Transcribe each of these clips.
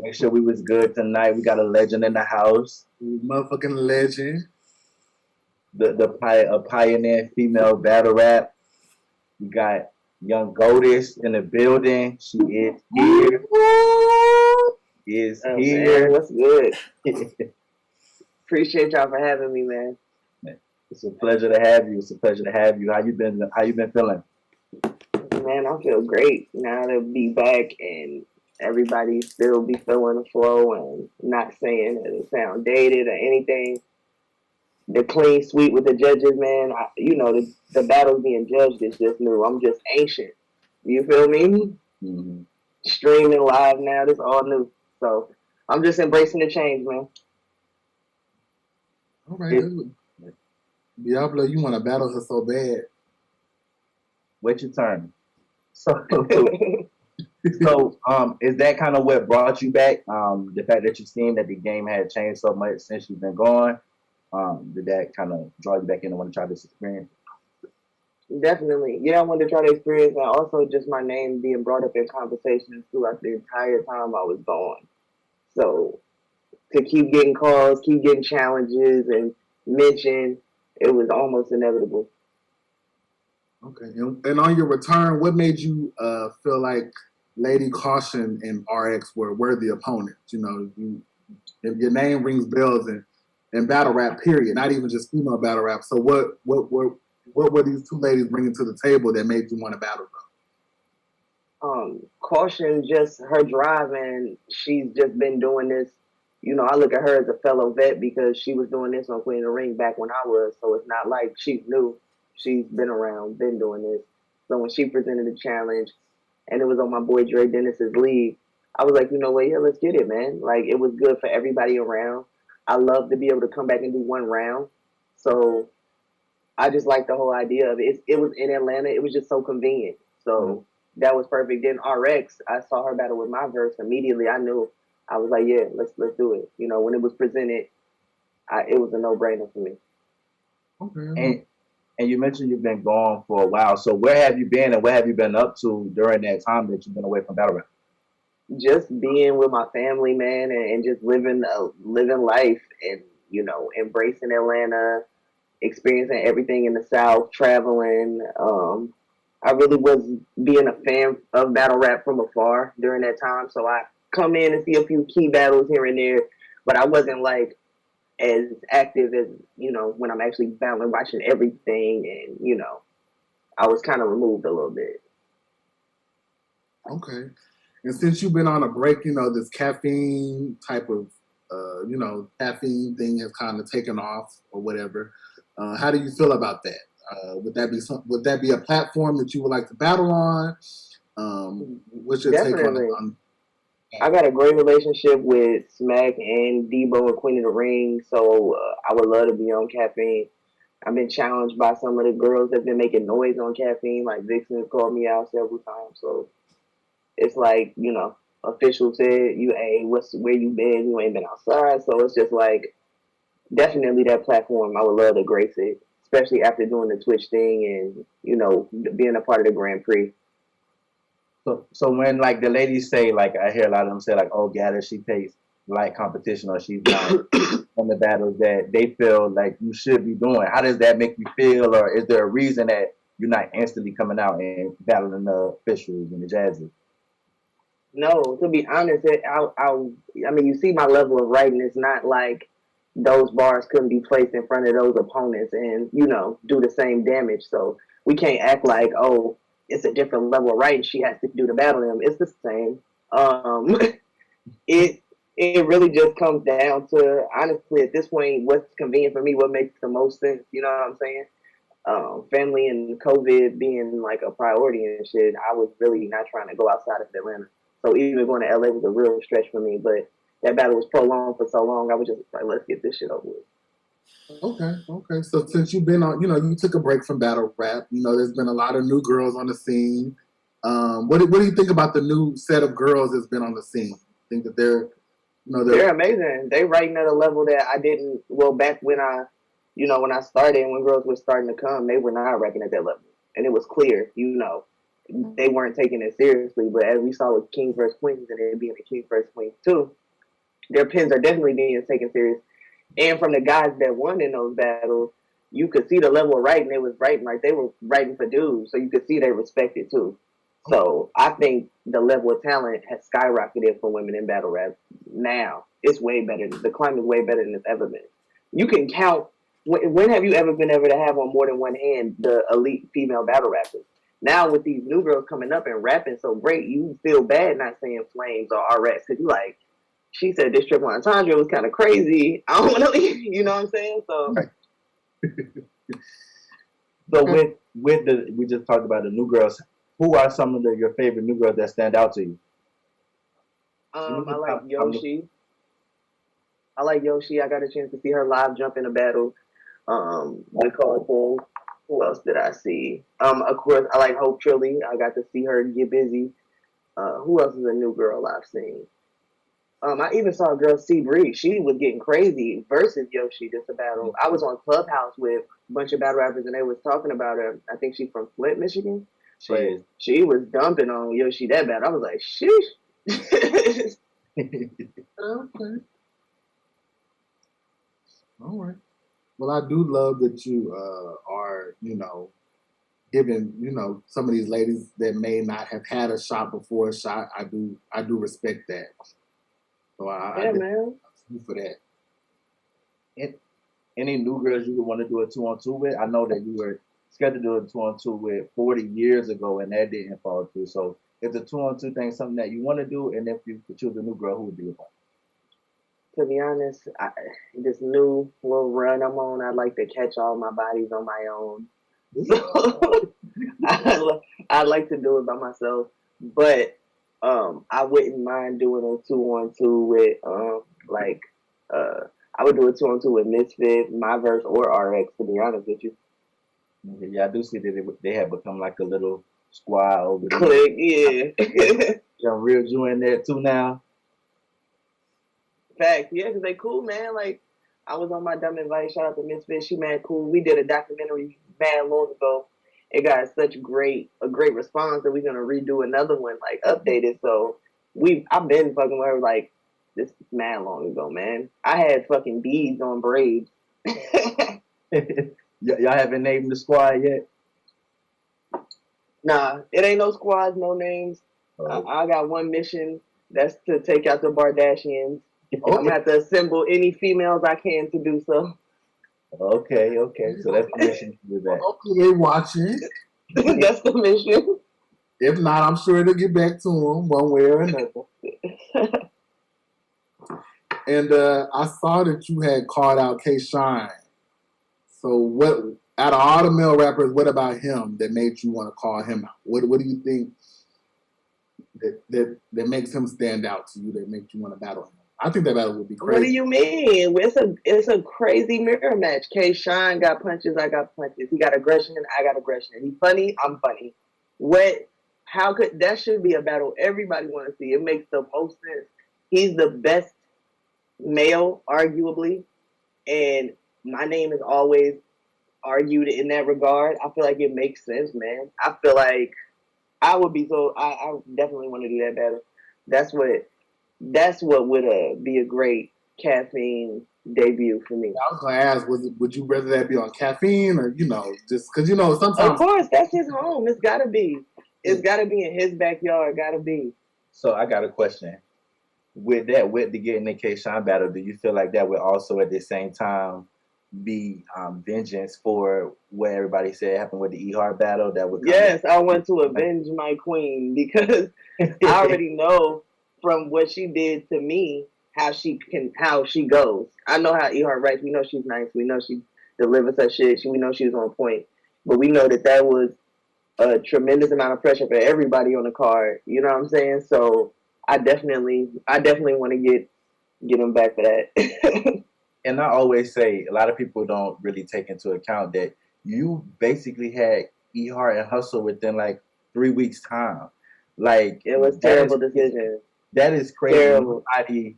Make sure we was good tonight. We got a legend in the house. Motherfucking legend. A pioneer female battle rap. We got young Goddess in the building. She is here. Man, what's good? Appreciate y'all for having me, man. It's a pleasure to have you. It's a pleasure to have you. How you been? How you been feeling? Man, I feel great now to be back and everybody still be feeling the flow and not saying that it sound dated or anything. The clean sweep with the judges, man. The battles being judged is just new. I'm just ancient. You feel me? Mm-hmm. Streaming live now. This all new. So I'm just embracing the change, man. All right. Diablo, you want to battle her so bad. Wait your turn. So, is that kind of what brought you back? The fact that you've seen that the game had changed so much since you've been gone. Did that kind of draw you back in and want to try this experience? Definitely. Yeah, I wanted to try the experience, and also just my name being brought up in conversations throughout the entire time I was gone. So to keep getting calls, keep getting challenges and mention, it was almost inevitable. Okay. And on your return, what made you feel like Lady Caution and RX were worthy opponents? You know, if your name rings bells in battle rap, period, not even just female battle rap. So what were these two ladies bringing to the table that made you want to battle them? Caution, just her drive, and she's just been doing this. You know, I look at her as a fellow vet because she was doing this on Queen of the Ring back when I was, so it's not like she's new. She's been around, been doing this. So when she presented the challenge, and it was on my boy Dre Dennis's league, I was like, you know what, yeah, let's get it, man. Like, it was good for everybody around. I love to be able to come back and do one round. So I just like the whole idea of it. It was in Atlanta. It was just so convenient. So that was perfect. Then RX, I saw her battle with my verse immediately. I knew. I was like, yeah, let's do it. You know, when it was presented, it was a no-brainer for me. Okay. And you mentioned you've been gone for a while. So where have you been and what have you been up to during that time that you've been away from battle rap? Just being with my family, man, and just living life and, you know, embracing Atlanta, experiencing everything in the South, traveling. I really was being a fan of battle rap from afar during that time. So I come in and see a few key battles here and there, but I wasn't like as active as, you know, when I'm actually battling, watching everything, and, you know, I was kind of removed a little bit. Okay. And since you've been on a break, you know, this caffeine type of, you know, caffeine thing has kind of taken off or whatever. How do you feel about that? Would that be a platform that you would like to battle on? What's your take on I got a great relationship with Smack and Debo and Queen of the Ring, so I would love to be on caffeine. I've been challenged by some of the girls that've been making noise on caffeine, like Vixen called me out several times. So it's like, you know, official said, where you been? You ain't been outside. So it's just like, definitely that platform. I would love to grace it, especially after doing the Twitch thing and, you know, being a part of the Grand Prix. So when like the ladies say, like I hear a lot of them say like, oh, Gattas, she takes light competition or she's not on the battles that they feel like you should be doing. How does that make you feel, or is there a reason that you're not instantly coming out and battling the officials and the jazzy? No, to be honest, I mean, you see my level of writing. It's not like those bars couldn't be placed in front of those opponents and, you know, do the same damage. So we can't act like, oh, it's a different level of writing. She has to do to battle them. It's the same. It really just comes down to, honestly, at this point, what's convenient for me, what makes the most sense. You know what I'm saying? Family and COVID being like a priority and shit, I was really not trying to go outside of Atlanta. So even going to LA was a real stretch for me. But that battle was prolonged for so long, I was just like, let's get this shit over with. Okay. So since you've been on, you know, you took a break from battle rap. You know, there's been a lot of new girls on the scene. What do you think about the new set of girls that's been on the scene? Think that they're amazing. They writing at a level that I didn't. Well, back when I started, when girls were starting to come, they were not rapping at that level, and it was clear. You know, they weren't taking it seriously. But as we saw with King vs. Queens and it being a King vs. Queens too, their pins are definitely being taken serious. And from the guys that won in those battles, you could see the level of writing they was writing. Like they were writing for dudes, so you could see they respected too. So I think the level of talent has skyrocketed for women in battle rap. Now it's way better. The climate is way better than it's ever been. You can count. When have you ever been able to have on more than one hand the elite female battle rappers? Now with these new girls coming up and rapping so great, you feel bad not saying Flames or RX because you like. She said this triple entendre was kind of crazy. I don't want to leave. You know what I'm saying? So, so with the we just talked about the new girls. Who are some of your favorite new girls that stand out to you? I like Yoshi. I like Yoshi. I got a chance to see her live jump in a battle. With Colorful. Who else did I see? Of course, I like Hope Trilly. I got to see her get busy. Who else is a new girl I've seen? I even saw a girl, C Bree. She was getting crazy versus Yoshi. This a battle. I was on Clubhouse with a bunch of battle rappers, and they was talking about her. I think she's from Flint, Michigan. She was dumping on Yoshi that bad. I was like, sheesh. Okay. All right. Well, I do love that you are, giving, some of these ladies that may not have had a shot before a shot. I do respect that. So I man. You for that. Any new girls you would want to do a 2-on-2 with? I know that you were scheduled to do a 2-on-2 with 40 years ago, and that didn't fall through. So, is the 2-on-2 thing something that you want to do? And if you could choose a new girl, who would be your partner? To be honest, this new little run I'm on, I'd like to catch all my bodies on my own. So, I'd like to do it by myself, but I wouldn't mind doing a 2-on-2 with I would do a 2-on-2 with Misfit, My Verse, or RX. To be honest with you. Yeah, I do see that they have become like a little squad over there. Click, yeah. Young Real Jew in there too now. Fact, yeah, because they cool, man. Like, I was on my dumb advice. Shout out to Misfit. She mad cool. We did a documentary mad long ago. It got such a great response that we're gonna redo another one, like updated. So I've been fucking with her like this is mad long ago, man. I had fucking beads on braids. Y'all haven't named the squad yet? Nah, it ain't no squads, no names. Oh. I got one mission. That's to take out the Bardashians. I'm gonna have to assemble any females I can to do so. Okay. So that's the mission to do that. Okay, watching. That's the mission. If not, I'm sure it'll get back to him one way or another. And I saw that you had called out K-Shine. So what, out of all the male rappers, what about him that made you want to call him out? What do you think that makes him stand out to you, that makes you want to battle him? I think that battle would be crazy. What do you mean? It's a crazy mirror match. K-Shine got punches, I got punches. He got aggression, I got aggression. He funny, I'm funny. How could that should be a battle everybody want to see? It makes the most sense. He's the best male, arguably, and my name is always argued in that regard. I feel like it makes sense, man. I feel like I would be I definitely want to do that battle. That's what would be a great caffeine debut for me. I was gonna ask, would you rather that be on caffeine or just because sometimes? Of course, that's his home. It's gotta be. It's gotta be in his backyard. Gotta be. So I got a question. With the getting the K-Shine battle, do you feel like that would also at the same time be vengeance for what everybody said happened with the E-Hart battle? That would yes, I want to avenge my queen because I already know from what she did to me how she goes. I know how E-Hart writes. We know she's nice. We know she delivers her shit. We know she was on point. But we know that was a tremendous amount of pressure for everybody on the card. You know what I'm saying? So I definitely want to get him back for that. And I always say a lot of people don't really take into account that you basically had E-Hart and Hustle within like 3 weeks time. Like it was terrible decision. That is crazy. Terrible. Nobody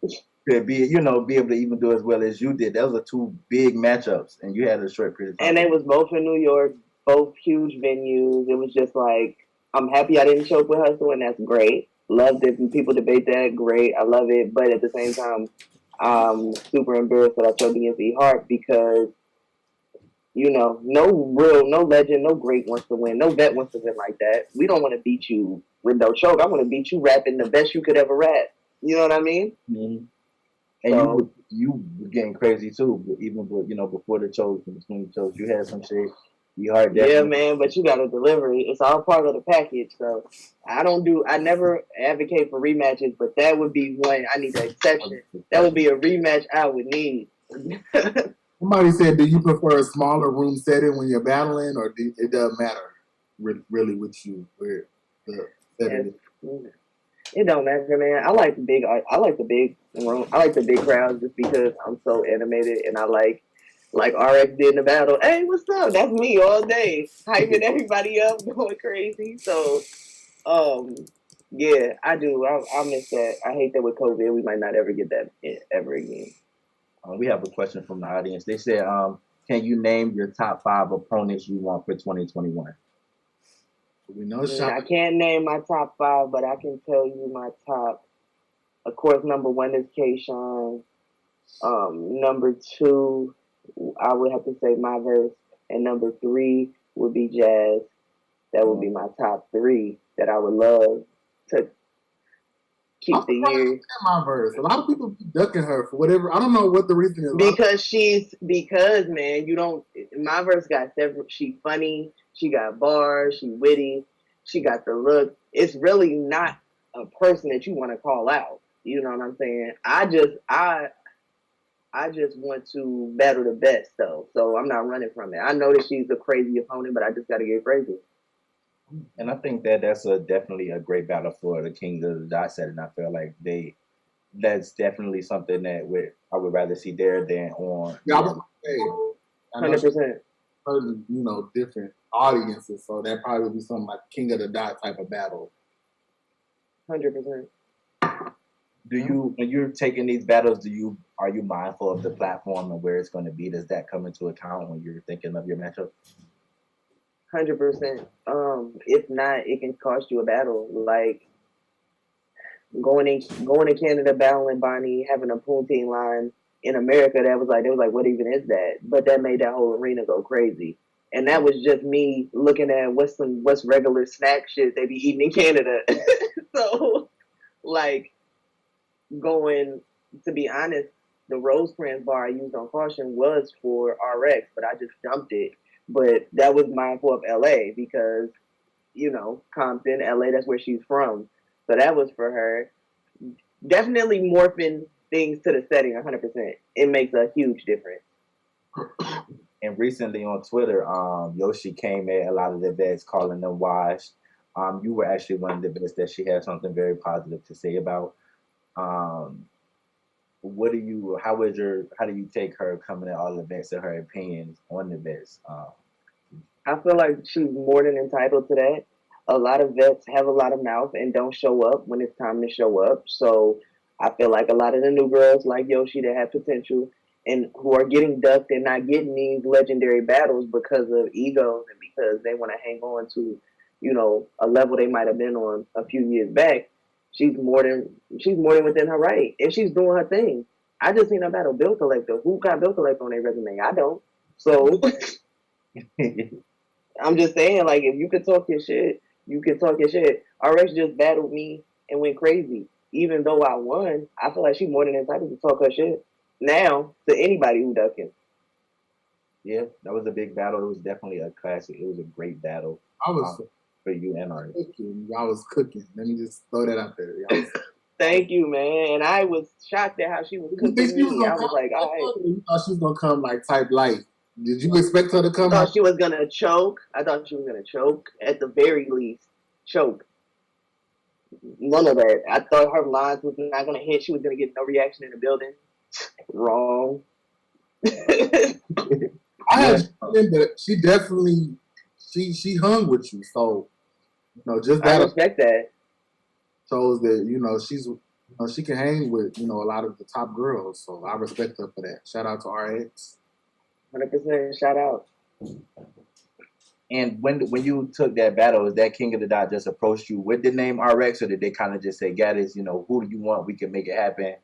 could be able to even do as well as you did. Those are two big matchups, and you had a short period of time. And they was both in New York, both huge venues. It was just like I'm happy I didn't choke with Hustle, and that's great. Love that people debate that. Great, I love it. But at the same time, I'm super embarrassed that I choked against E Hart because no legend, no great wants to win, no vet wants to win like that. We don't want to beat you with no choke. I want to beat you rapping the best you could ever rap. You know what I mean? Mm-hmm. And So, you were getting crazy too, even before the chokes and between the chokes, you had some shit. You heard yeah, definitely. man, but you got to deliver it. It's all part of the package. So, I never advocate for rematches, but that would be one I need an exception. That would be a rematch I would need. Somebody said, do you prefer a smaller room setting when you're battling, or it doesn't matter really with you where the setting is? It don't matter, man. I like the big room. I like the big crowds just because I'm so animated and I like RX did in the battle. Hey, what's up? That's me all day, hyping everybody up, going crazy. So, um, yeah, I do. I miss that. I hate that with COVID, we might not ever get that ever again. We have a question from the audience. They said, can you name your top 5 opponents you want for 2021? We know shot. I can't name my top 5, but I can tell you my top. Of course, number 1 is K-Shine. Number 2, I would have to say my verse, and number 3 would be Jazz. That would be my top 3 that I would love to keep I'm the year. my verse. A lot of people be ducking her for whatever. I don't know what the reason is. Because man, you don't. My verse got several. She funny. She got bars. She witty. She got the look. It's really not a person that you want to call out. You know what I'm saying? I just want to battle the best though, so I'm not running from it. I know that she's a crazy opponent, but I just got to get crazy. And I think that that's definitely a great battle for the Kings of the Dot set, and I feel like that's definitely something that I would rather see there than on. Yeah, I was say, 100%. Different audiences, so that probably would be something like King of the Dot type of battle. 100%. When you're taking these battles, are you mindful of the platform and where it's going to be? Does that come into account when you're thinking of your matchup? 100%. If not, it can cost you a battle. Like going to Canada, battling Bonnie, having a pool team line in America. They was like, what even is that? But that made that whole arena go crazy. And that was just me looking at what's regular snack shit they be eating in Canada. So, like, going to be honest, the Rosecrans bar I used on Caution was for RX, but I just dumped it. But that was mindful of LA because, Compton, LA, that's where she's from. So that was for her. Definitely morphing things to the setting 100%. It makes a huge difference. And recently on Twitter, Yoshi came at a lot of the vets, calling them washed. You were actually one of the vets that she had something very positive to say about. How do you take her coming at all the vets and her opinions on the vets? I feel like she's more than entitled to that. A lot of vets have a lot of mouth and don't show up when it's time to show up. So I feel like a lot of the new girls like Yoshi that have potential and who are getting ducked and not getting these legendary battles because of egos and because they want to hang on to, a level they might have been on a few years back. She's more than within her right, and she's doing her thing. I just seen her battle Bill Collector. Who got Bill Collector on their resume? I don't. So I'm just saying, like, if you could talk your shit, you can talk your shit. RX just battled me and went crazy. Even though I won, I feel like she's more than entitled to talk her shit now to anybody who ducking. Yeah, that was a big battle. It was definitely a classic. It was a great battle. I was for you and RX. I was cooking. Let me just throw that out there. Thank you, man. And I was shocked at how she was cooking me. I was like, all right. You thought she was gonna come like type light. Did you expect her to come? I thought she was gonna choke. At the very least. Choke. None of that. I thought her lines was not gonna hit. She was gonna get no reaction in the building. Wrong. I had that she definitely she hung with you. So just that I respect that. Shows that she's she can hang with a lot of the top girls. So I respect her for that. Shout out to RX. 100% shout out. And when you took that battle, is that King of the Dot just approached you with the name RX, or did they kind of just say, Gattas, who do you want? We can make it happen.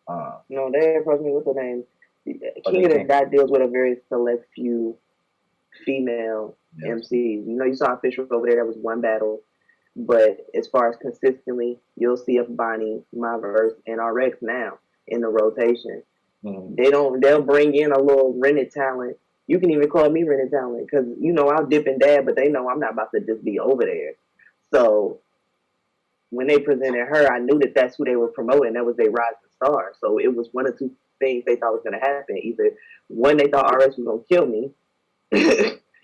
No, they approached me with the name. King of the came. Dot deals with a very select few female MCs. You saw Fisher over there. That was one battle. But as far as consistently, you'll see a Bonnie, my verse, and RX now in the rotation. Mm-hmm. They'll bring in a little rented talent. You can even call me rented talent because, I'll dip and dab, but they know I'm not about to just be over there. So when they presented her, I knew that that's who they were promoting. That was their rising star. So it was one of two things they thought was going to happen. Either one, they thought RX was going to kill me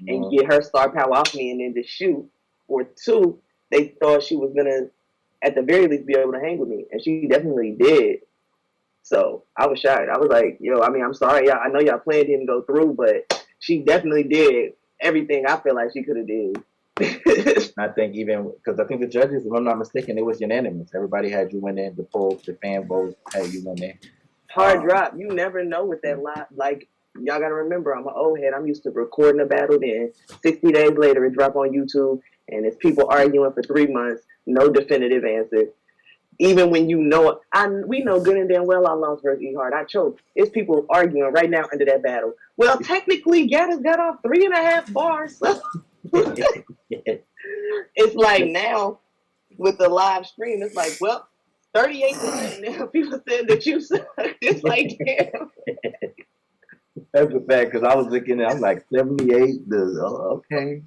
and get her star power off me and then just shoot. Or two, they thought she was going to, at the very least, be able to hang with me. And she definitely did. So I was shocked. I was like, I'm sorry. I know y'all plan didn't go through, but she definitely did everything I feel like she could have did. I think even because I think the judges, if I'm not mistaken, it was unanimous. Everybody had you winning. The poll, the fan vote had you winning. Hard drop. You never know with that live. Like, y'all gotta remember, I'm an old head. I'm used to recording a battle, then 60 days later it drop on YouTube, and it's people arguing for 3 months, no definitive answer. Even when we know good and damn well I lost versus E Hard. I choked. It's people arguing right now under that battle. Well, technically, Gattas got off 3.5 bars. So. It's like now with the live stream, it's like, well, 38% now people said that you suck. It's like, damn. That's a fact because I was looking at, I'm like 78. Okay.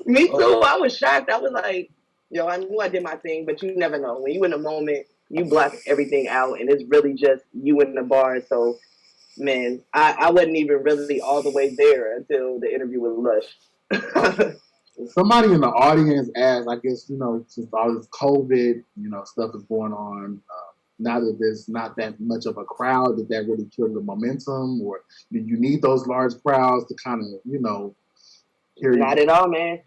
Me too. I was shocked. I was like, I knew I did my thing, but you never know. When you in the moment, you block everything out, and it's really just you in the bar. So, man, I wasn't even really all the way there until the interview with Lush. Somebody in the audience asked, I guess, since all this COVID, stuff is going on, now that there's not that much of a crowd, did that really kill the momentum? Or do you need those large crowds to kind of, hear you? Not at all, man.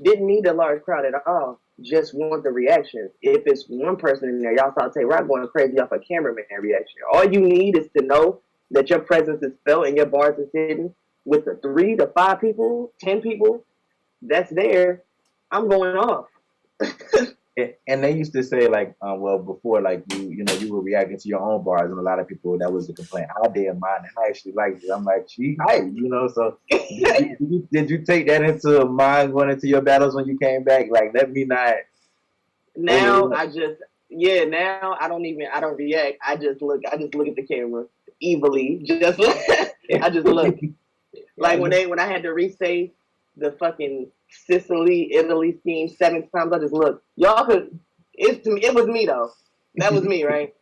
Didn't need a large crowd at all. Just want the reaction. If it's one person in there, y'all saw Tay Rock going crazy off a cameraman reaction. All you need is to know that your presence is felt and your bars is hidden with the 3 to 5 people, 10 people that's there. I'm going off. And they used to say before you were reacting to your own bars, and a lot of people, that was the complaint. I did mine, and I actually liked it. I'm like, she hype, So did you take that into mind going into your battles when you came back? Like, let me not. Now now I don't react. I just look at the camera evilly. I just look. Like when I had to restate the fucking Sicily, Italy scheme 7 times, I just look. Y'all it was me though. That was me, right?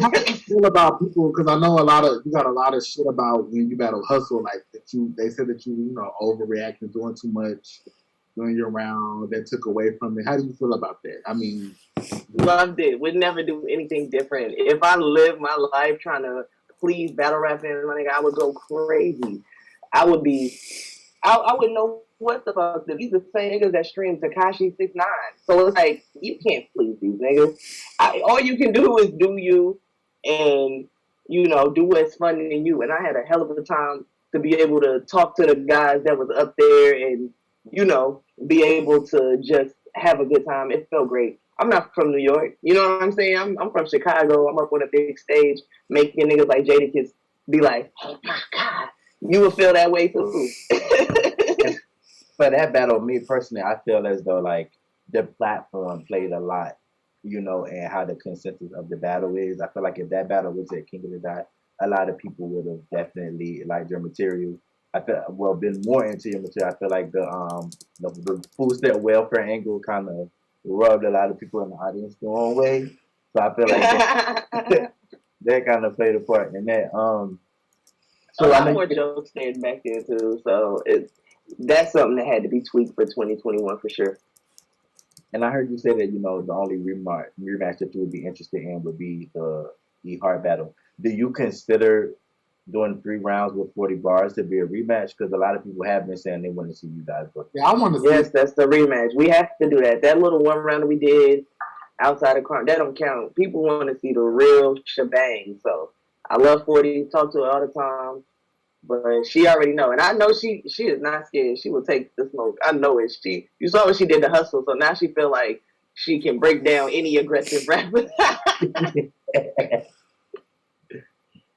How do you feel about people? Because I know you got a lot of shit about when you battle Hustle, like they said that you overreacting, doing too much during your round, that took away from it. How do you feel about that? I mean, loved it. Would never do anything different. If I lived my life trying to please battle rap fans, my nigga, I would go crazy. I wouldn't know what the fuck. These are the same niggas that stream Tekashi 6ix9ine. So it's like, you can't please these niggas. All you can do is do you and, do what's funny in you. And I had a hell of a time to be able to talk to the guys that was up there and, be able to just have a good time. It felt great. I'm not from New York. You know what I'm saying? I'm from Chicago. I'm up on a big stage making niggas like Jadakiss be like, oh my God. You would feel that way too. For that battle, me personally, I feel as though the platform played a lot, and how the consensus of the battle is. I feel like if that battle was at King of the Dot, a lot of people would have definitely liked your material. I feel been more into your material. I feel like the food stamp welfare angle kind of rubbed a lot of people in the audience the wrong way. So I feel like that kind of played a part in that. So a lot more jokes stayed back there too. So that's something that had to be tweaked for 2021 for sure. And I heard you say that the only rematch that you would be interested in would be the E Hard battle. Do you consider doing 3 rounds with 40 bars to be a rematch? Because a lot of people have been saying they want to see you guys go. Yeah, I want to. Yes, that's the rematch. We have to do that. That little one round that we did outside of crime, that don't count. People want to see the real shebang. So I love 40. Talk to her all the time. But she already know, and I know she is not scared. She will take the smoke. I know it. You saw what she did to Hustle, so now she feel like she can break down any aggressive rapper.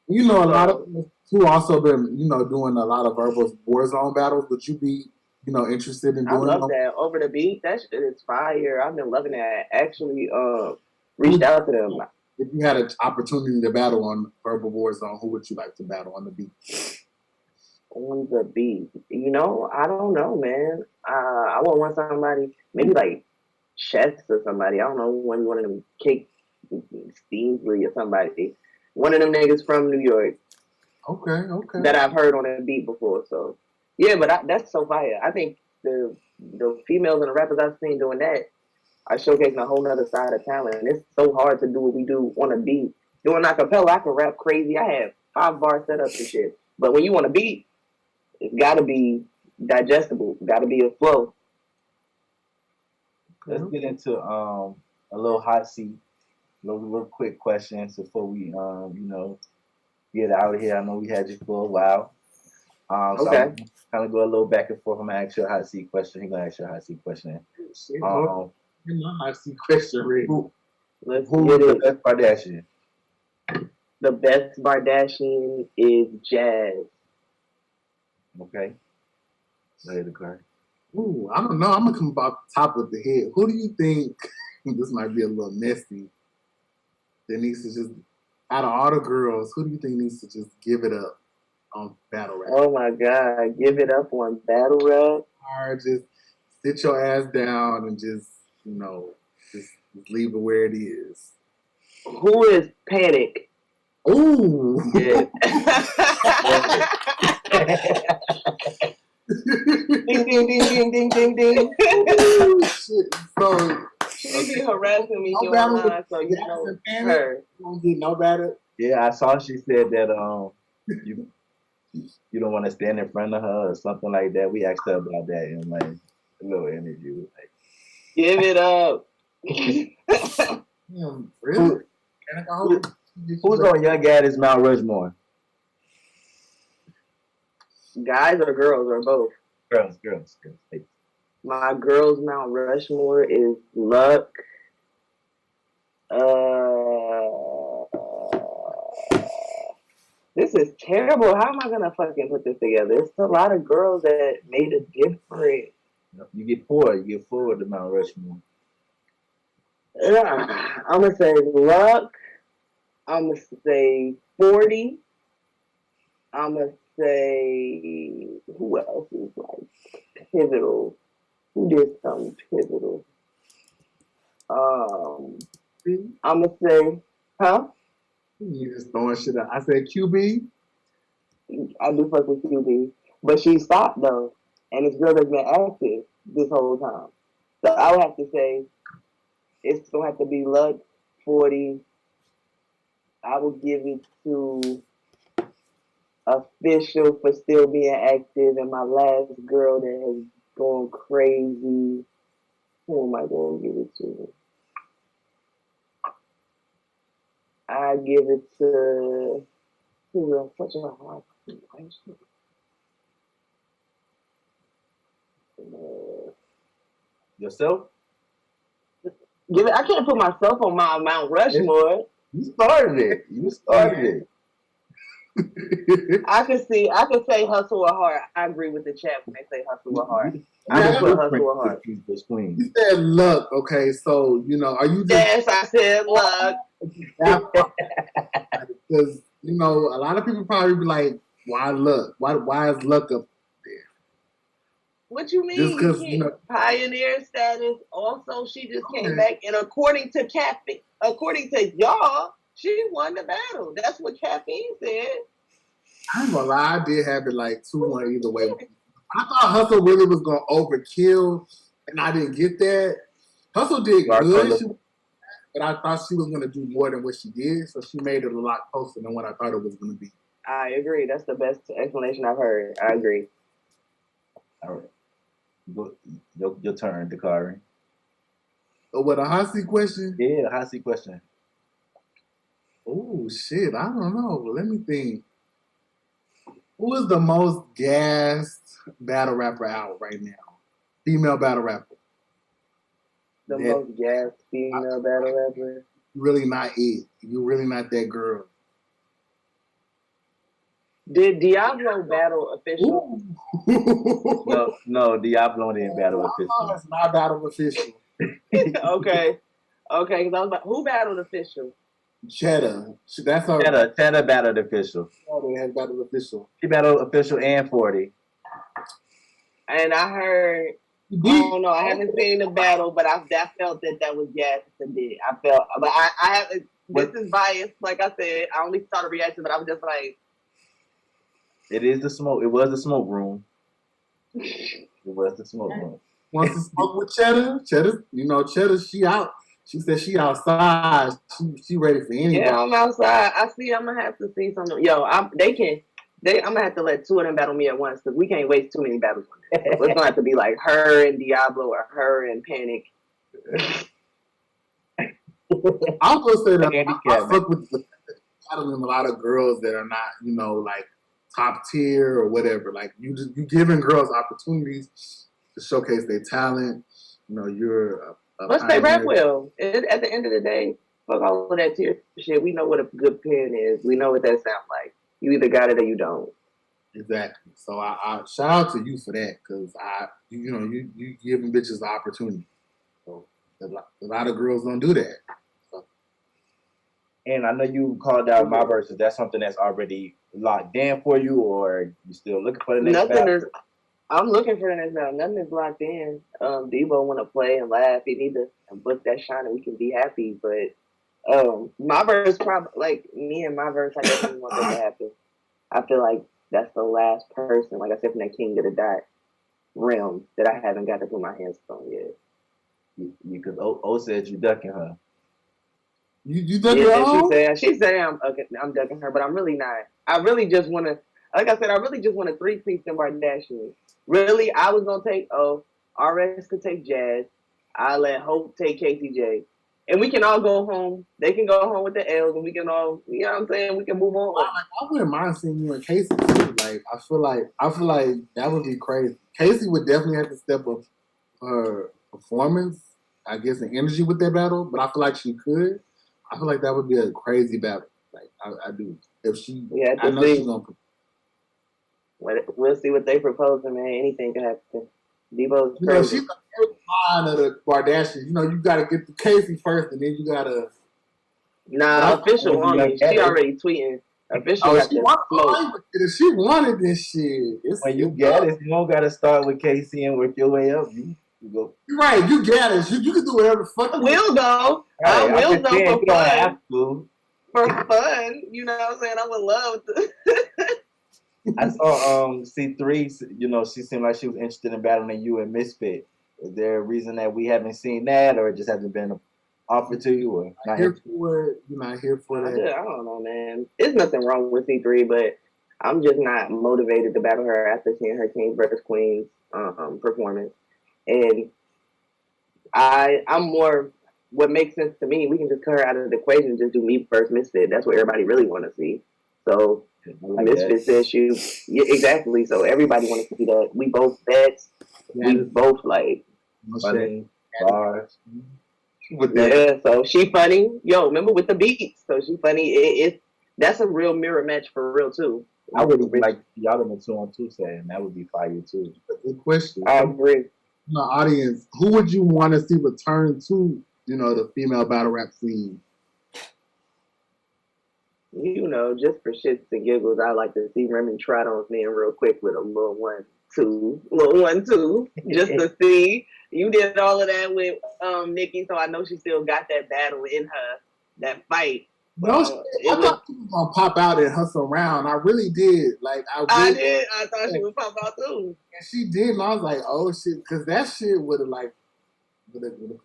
You know, a lot of who also been, you know, doing a lot of verbal Warzone battles. Would you be, you know, interested in I doing love them? that. Over the Beat, that shit is fire. I've been loving that. Actually, reached out to them. If you had an opportunity to battle on verbal Warzone, who would you like to battle on the beat? On the Beat, you know, I don't know, man. I would want somebody, maybe like Chess or somebody. I don't know, one of them Cake Steamsley or somebody. One of them niggas from New York. Okay. That I've heard on a beat before. So yeah, but that's so fire. I think the females and the rappers I've seen doing that are showcasing a whole nother side of talent. And it's so hard to do what we do on a beat. Doing acapella, I can rap crazy. I have 5 bar setups and shit. But when you want a beat, it's got to be digestible. Got to be a flow. Let's get into a little hot seat, little quick questions before we you know, get out of here. I know we had you for a while. So Okay. I'm kind of go a little back and forth. I'm gonna ask you a hot seat question. He's gonna ask you a hot seat question. I see question ready. Let's Who get was the it. best Kardashian? The best Kardashian is Jazz. Okay. Later, Cardi. Ooh, I don't know. I'm gonna come about the top of the head. Who do you think? This might be a little messy. That needs to just, out of all the girls, who do you think needs to just give it up on battle rap? Oh my God, give it up on battle rap. Or just sit your ass down and just, you know, just leave it where it is. Who is Panic? Ooh. Yeah. Ding ding ding ding ding ding ding. Ooh, shit. So She be harassing me no battle online, with so you know Jackson Panic? her. You don't get no battle. Yeah, I saw she said that you don't want to stand in front of her or something like that. We asked her about that in like a little interview. Like, Give it up. Damn, really? Who's on your Gattas Mount Rushmore? Guys or girls or both? Girls. Hey. My girls Mount Rushmore is Luck. This is terrible. How am I gonna fucking put this together? It's a lot of girls that made a difference. You get four. You get four of the Mount Rushmore. I'm gonna say Luck. I'm gonna say 40. I'm gonna say who else is like pivotal? Who did something pivotal? I'm gonna say, huh? You just throwing shit out. I said QB. I do fuck with QB, but she stopped though, and this girl has been active this whole time. So I would have to say it's gonna have to be Luck 40. I will give it to Official for still being active, and my last girl that has gone crazy. Who am I going to give it to? I give it to who else? Such a hard question. Yourself? Give it. I can't put myself on my Mount Rushmore. You started it. I I could say Hustle or Heart. I agree with the chat when they say Hustle or Heart. I can put Hustle or Heart. You said Luck, okay? So you know, are you just? Yes, I said Luck. Because you know, a lot of people probably be like, "Why Luck? Why is Luck up there?" What you mean? Just because you know, pioneer status. Also, she just came back, and according to y'all, she won the battle. That's what Caffeine said. I'm gonna lie, I did have it like 2-1 either way. I thought Hustle really was gonna overkill, and I didn't get that. Hustle did good, but I thought she was gonna do more than what she did, so she made it a lot closer than what I thought it was gonna be. I agree. That's the best explanation I've heard. I agree. All right. Your turn, Dakari. Oh, what, a hot seat question? Yeah, hot seat question. Oh shit, I don't know. Let me think. Who is the most gassed battle rapper out right now? Female battle rapper. The most gassed female battle rapper. Really not it. You're really not that girl. Did Diablo battle official? No, Diablo didn't battle official. It's not battle official. Okay, because I was like, who battled official? Cheddar. That's her. Cheddar battled official. Cheddar has battle official. She battled official and 40. And I heard, I don't know, I haven't seen the battle, but I felt that was gas and did. I felt, but I haven't. This is biased, like I said. I only saw the reaction, but I was just like, it is the smoke. It was the smoke room. It was the smoke room. Wants to smoke with Cheddar. Cheddar, she out. She said she outside. She ready for anybody. Yeah, I'm outside. I'm gonna have to see something. Yo, I'm gonna have to let two of them battle me at once because we can't waste too many battles on this. So it's gonna have to be like her and Diablo or her and Panic. I'm gonna say that I fuck with battling a lot of girls that are not, like top tier or whatever. Like you giving girls opportunities to showcase their talent. You're Let's say rap well. At the end of the day, fuck all of that tier shit. We know what a good pen is. We know what that sounds like. You either got it or you don't. Exactly. So I shout out to you for that because you giving bitches the opportunity. So a lot of girls don't do that. So. And I know you called out my verses. That's something that's already locked in for you, or you still looking for the next battle? I'm looking for the next battle. Nothing is locked in. Debo want to play and laugh. He need to book that shine and we can be happy. But my verse, probably like me and my verse, I definitely want that to happen. I feel like that's the last person, like I said, from that King of the Dot realm that I haven't got to put my hands on yet. Because O said you ducking her. You ducking her? She said I'm ducking her, but I'm really not. I really just want to, like I said, I really just want a 3-piece in Kardashian. Really, I was going to take RS could take Jazz. I let Hope take KTJ. And we can all go home. They can go home with the L's, and we can all, you know what I'm saying? We can move on. I wouldn't mind seeing you and Casey too. Like, I feel like that would be crazy. Casey would definitely have to step up her performance, I guess, and energy with that battle. But I feel like she could. I feel like that would be a crazy battle. Like, I do. If she, I know she's gonna. We'll see what they propose, man. Anything can happen. Debo's crazy. She's the line of the Kardashians. You got to get the Casey first, and then you got to. Nah, official on me. She already tweeting. Official got the smoke. If she wanted this shit, when you get it, you don't got to start with Casey and work your way up. You go. You're right. You get it. You can do whatever the fuck. I will go. I will go for fun. For fun, you know what I'm saying? I would love to. I saw C3, she seemed like she was interested in battling you and Misfit. Is there a reason that we haven't seen that, or it just hasn't been offered to you? Or not here for it? You're not here for that? I don't know, man. There's nothing wrong with C3, but I'm just not motivated to battle her after seeing her Kings vs. Queens performance. And I'm more, what makes sense to me, we can just cut her out of the equation and just do me versus Misfit. That's what everybody really want to see. So, Misfit issue. Yeah, exactly. So everybody wants to see that. We both vets. We both like funny bars. Yeah, so she funny. Yo, remember with the beats. So she funny. That's a real mirror match for real too. I would like y'all in the 2-on-2 setting. That would be fire too. Good question. I agree. The audience, who would you want to see return to, the female battle rap scene? Just for shits and giggles, I like to see Remy trot on me real quick with a little 1-2, just to see. You did all of that with Nikki, so I know she still got that battle in her, that fight. No, I thought she was gonna pop out and hustle around. I really did. Like I did. I thought she would pop out too. And she did, and I was like, oh shit, because that shit would have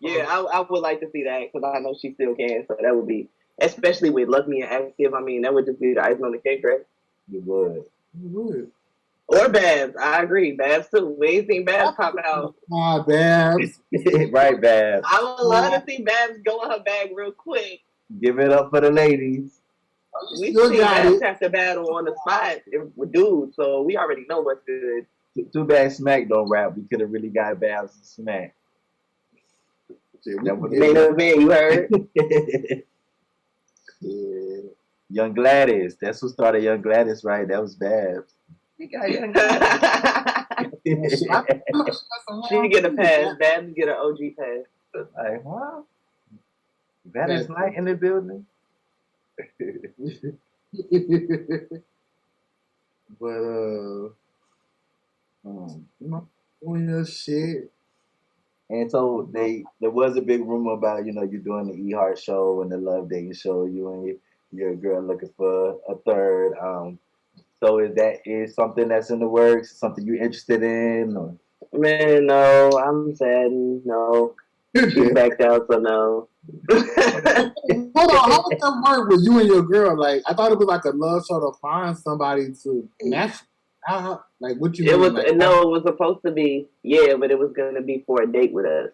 Yeah, I would like to see that because I know she still can. So that would be. Especially with Luck Me and Active, that would just be the icing on the cake, right? You would. Or Babs, I agree. Babs too. We ain't seen Babs pop out. Babs. Right, Babs. I would love to see Babs go in her bag real quick. Give it up for the ladies. We still seen got battle it. after battle on the spot with dudes, so we already know what's good. Too bad Smack don't rap. We could have really got Babs and Smack. Shit, That would Main event, you heard? yeah. Young Gladys. That's who started Young Gladys, right? That was Babs. We got Young Gladys. She get a pass. Babs get an OG pass. Like, huh? Gladys Knight in the building. But doing your shit. And so there was a big rumor about, you doing the E Heart show and the Love Dating show, you and your girl looking for a third. So is something that's in the works, something you're interested in? Or? Man, no, I'm sad. No. She backed out, so no. Hold on, how does that work with you and your girl? Like, I thought it was like a love show to find somebody to match. How like, what you? It mean? was Like, no, it was supposed to be but it was gonna be for a date with us.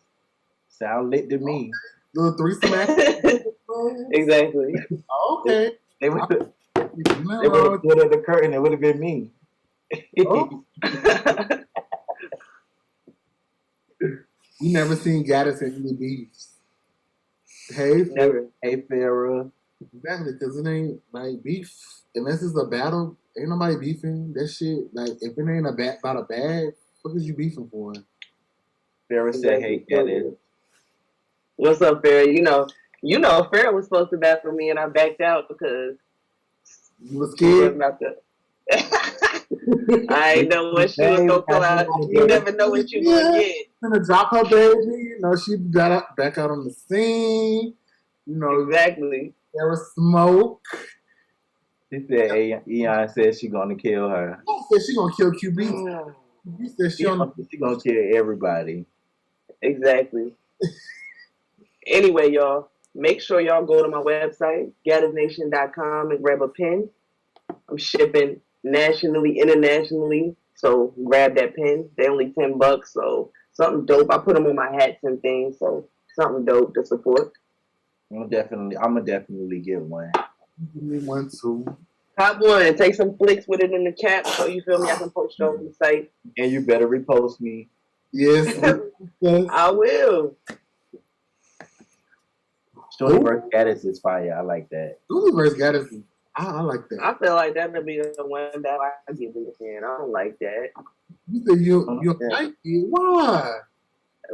Sound lit to me. Little threesome action. Exactly. Okay. They would have put at the curtain. It would have been me. Oh. You never seen Gattas and any beefs. Hey, Never. Hey, Farrah. Exactly, because it ain't like beef. Unless it's a battle, ain't nobody beefing. That shit, like, if it ain't about a bag, what is you beefing for? Farrah said, "Hey, Gattas." What's up, Farrah? You know, Farrah was supposed to bat for me, and I backed out because You was scared. about to. I ain't know what she was gonna pull out. You never know what you gonna get. Gonna drop her baby. You know, she got back out on the scene. You know, Exactly. there was smoke. She said, "Hey, Eon said she gonna kill her." She said she gonna kill QB. You said she gonna kill everybody. Exactly. Anyway, y'all, make sure y'all go to my website, gattasnation.com, and grab a pen. I'm shipping nationally, internationally, so grab that pen. They're only $10, so something dope. I put them on my hats and things, so something dope to support. I'm gonna definitely get one. Give me one too. Top one, take some flicks with it in the cap, so you feel me? I can post it on the site. And you better repost me. Yes, I will. Shorty vs. Gattas is fire. I like that. Shorty vs. Gattas. I like that. I feel like that would be the one that I get this in. I don't like that. You said you like it. Why?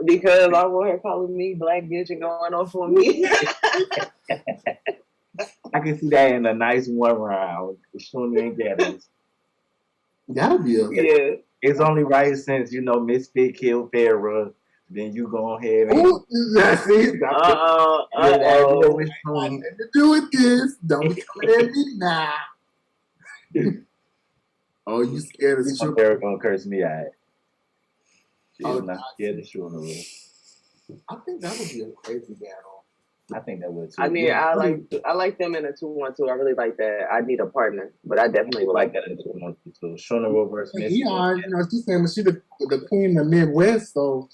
Because I want her calling me black bitch and going off on me. I can see that in a nice one round. Shorty and Gattas. Gotta be a Yeah. It's only right since Misfit killed Farrah. Then you go ahead and that's it. Nothing to do with this. Don't be coming at me now. Oh, you scared of shit? Farrah gonna curse me out. She's not scared of Shorty. I think that would be a crazy battle. I think that would too. I mean, I like them in a 2-1-2. I really like that. I need a partner, but I definitely would like that in a 2-1-2. So Shorty versus Misfit. Yeah, she's saying she the queen of the Midwest, so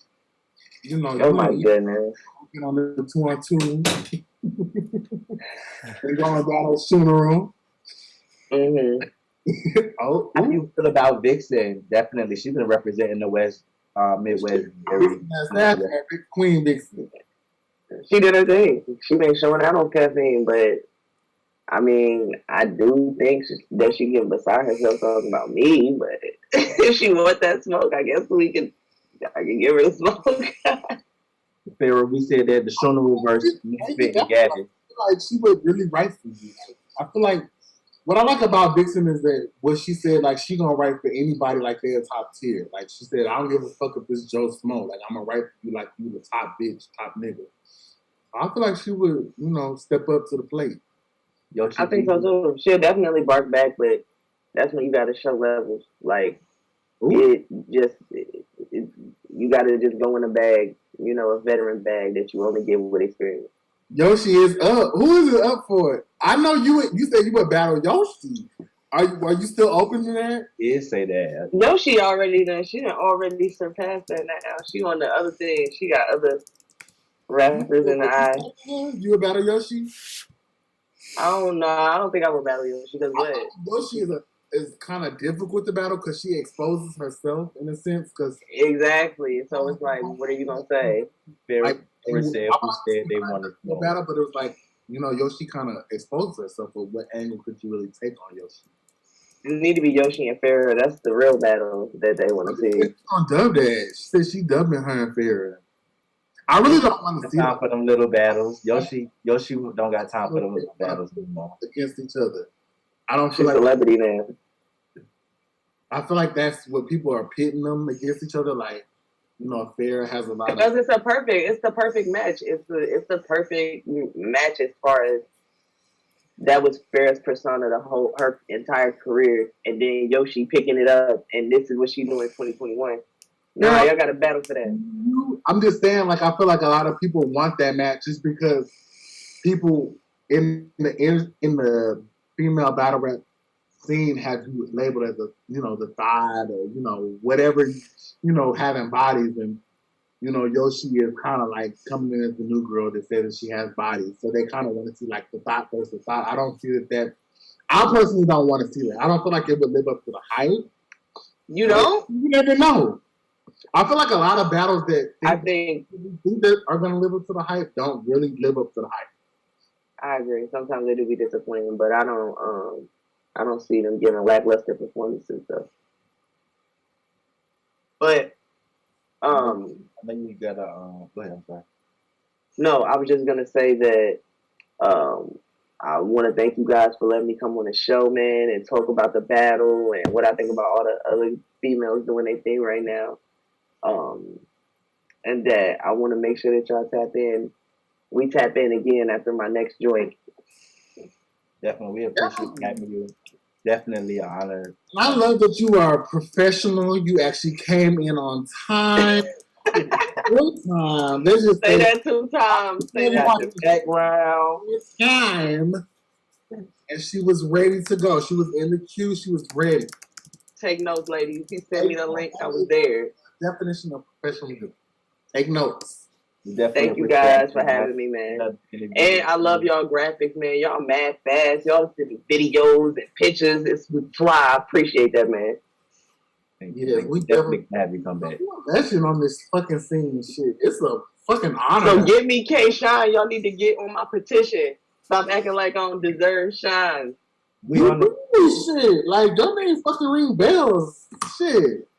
oh my goodness. On the 2-on-2. They're going down the shooting room. Mm-hmm. How do you feel about Vixen? Definitely, she's been representing the West, Midwest. That's Queen Vixen. She did her thing. She been showing out on caffeine, but I mean, I do think that she get beside herself talking about me. But if she want that smoke, I guess I can give her the smoke. Farrah, we said that the Shona versus Misfit and Gattas. I feel like she would really write for you. I feel like what I like about Vixen is that what she said, like, she gonna write for anybody like they're top tier. Like, she said, I don't give a fuck if it's Joe Smo. Like, I'm gonna write for you like you the top bitch, top nigga. I feel like she would, step up to the plate. I think so too. She'll definitely bark back, but that's when you gotta show levels. Like, you gotta just go in a bag, a veteran bag that you only get with experience. Yoshi is up. Who is it up for? I know you said you would battle Yoshi. Are you still open to that? Yeah, say that. Yoshi she done already surpassed that now. She on the other thing. She got other rappers in the eye. You would battle Yoshi? I don't know. I don't think I would battle Yoshi because what? Yoshi is kind of difficult to battle because she exposes herself in a sense. Because Exactly. So it's like, what are you gonna say? Fair like, said who said they wanted to know. battle, but it was like Yoshi kind of exposed herself. But what angle could you really take on Yoshi? It need to be Yoshi and Farrah. That's the real battle that they want to see. She don't dub that. She said she dubbing her and Farrah. I really don't want to see time for them little battles. Yoshi don't got time for them little battles anymore. Against each other. I don't She's feel like celebrity now. I feel like that's what people are pitting them against each other. Like, Farrah has a lot Because of. it's the perfect match. It's the perfect match as far as that was Farrah's persona her entire career, and then Yoshi picking it up, and this is what she's doing in 2021. Nah, y'all got a battle for that. I'm just saying, like, I feel like a lot of people want that match just because people in the female battle rap scene have you labeled as the thigh or whatever having bodies, and Yoshi is kind of like coming in as the new girl that says that she has bodies, so they kind of want to see like the thought versus thought. I don't see that. I personally don't want to see that. I don't feel like it would live up to the hype. You know, you never know. I feel like a lot of battles that I think that are going to live up to the hype don't really live up to the hype. I agree. Sometimes they do be disappointing, but I don't see them giving lackluster performances though. But I think you gotta go ahead. I'm sorry. no, I was just gonna say that I want to thank you guys for letting me come on the show, man, and talk about the battle and what I think about all the other females doing their thing right now. And that I want to make sure that y'all tap in. We tap in again after my next joint. Definitely, we appreciate having you. Definitely an honor. I love that you are a professional. You actually came in on time. Good time. They just Say that 2 times. Say that Got the background. time. And she was ready to go. She was in the queue. She was ready. Take notes, ladies. He sent me the link. I was there. Definition of professionalism. Take notes. Thank you guys for having me, man. And I love y'all graphics, man. Y'all mad fast. Y'all send me videos and pictures. It's fly. I appreciate that, man. Yeah, we definitely have you come back. That shit on this fucking scene and shit. It's a fucking honor. So give me K Shine. Y'all need to get on my petition. Stop acting like I don't deserve shine. We on the shit. Like, don't even fucking ring bells. Shit.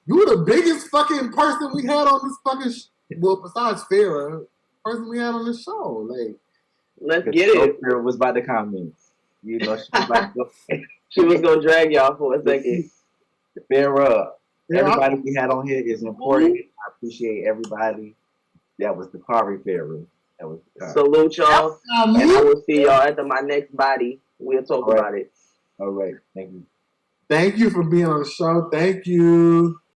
You were the biggest fucking person we had on this fucking well, besides Farrah, person we had on the show. Like, let's get it. Farrah was by the comments. She was about to she was gonna drag y'all for a second. Farrah, everybody we had on here is important. I appreciate everybody. That was the Kari Farrah. That was salute y'all, and I will see y'all at my next body. We'll talk about it. All right, thank you. Thank you for being on the show. Thank you.